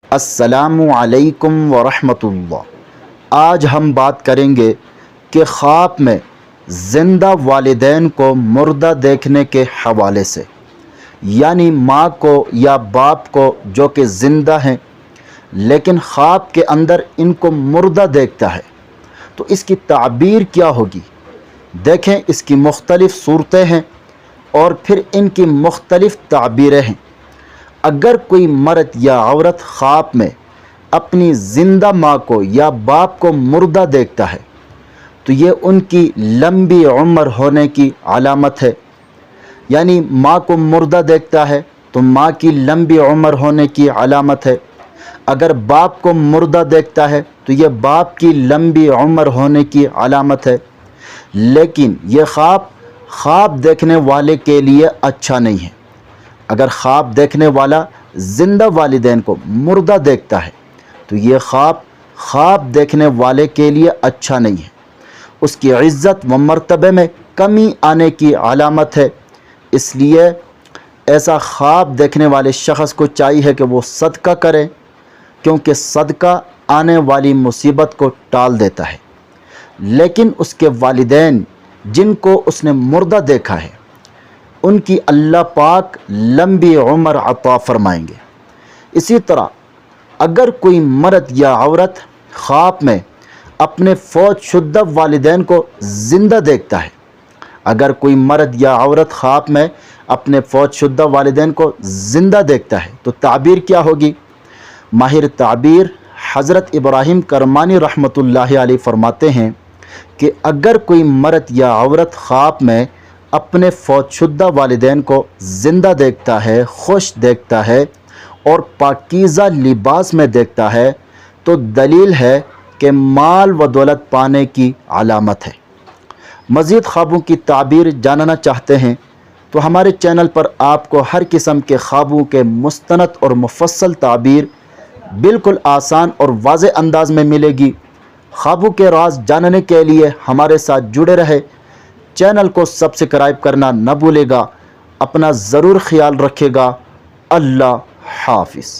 السلام علیکم ورحمۃ اللہ۔ آج ہم بات کریں گے کہ خواب میں زندہ والدین کو مردہ دیکھنے کے حوالے سے، یعنی ماں کو یا باپ کو جو کہ زندہ ہیں لیکن خواب کے اندر ان کو مردہ دیکھتا ہے، تو اس کی تعبیر کیا ہوگی؟ دیکھیں، اس کی مختلف صورتیں ہیں اور پھر ان کی مختلف تعبیریں ہیں۔ اگر کوئی مرد یا عورت خواب میں اپنی زندہ ماں کو یا باپ کو مردہ دیکھتا ہے تو یہ ان کی لمبی عمر ہونے کی علامت ہے، یعنی ماں کو مردہ دیکھتا ہے تو ماں کی لمبی عمر ہونے کی علامت ہے۔ اگر باپ کو مردہ دیکھتا ہے تو یہ باپ کی لمبی عمر ہونے کی علامت ہے۔ لیکن یہ خواب دیکھنے والے کے لیے اچھا نہیں ہے۔ اگر خواب دیکھنے والا زندہ والدین کو مردہ دیکھتا ہے تو یہ خواب دیکھنے والے کے لیے اچھا نہیں ہے، اس کی عزت و مرتبے میں کمی آنے کی علامت ہے۔ اس لیے ایسا خواب دیکھنے والے شخص کو چاہیے کہ وہ صدقہ کرے، کیونکہ صدقہ آنے والی مصیبت کو ٹال دیتا ہے۔ لیکن اس کے والدین جن کو اس نے مردہ دیکھا ہے ان کی اللہ پاک لمبی عمر عطا فرمائیں گے۔ اسی طرح اگر کوئی مرد یا عورت خواب میں اپنے فوت شدہ والدین کو زندہ دیکھتا ہے، اگر کوئی مرد یا عورت خواب میں اپنے فوت شدہ والدین کو زندہ دیکھتا ہے تو تعبیر کیا ہوگی؟ ماہر تعبیر حضرت ابراہیم کرمانی رحمۃ اللہ علیہ فرماتے ہیں کہ اگر کوئی مرد یا عورت خواب میں اپنے فوت شدہ والدین کو زندہ دیکھتا ہے، خوش دیکھتا ہے اور پاکیزہ لباس میں دیکھتا ہے تو دلیل ہے کہ مال و دولت پانے کی علامت ہے۔ مزید خوابوں کی تعبیر جاننا چاہتے ہیں تو ہمارے چینل پر آپ کو ہر قسم کے خوابوں کے مستند اور مفصل تعبیر بالکل آسان اور واضح انداز میں ملے گی۔ خوابوں کے راز جاننے کے لیے ہمارے ساتھ جڑے رہے۔ چینل کو سبسکرائب کرنا نہ بھولے گا۔ اپنا ضرور خیال رکھے گا۔ اللہ حافظ۔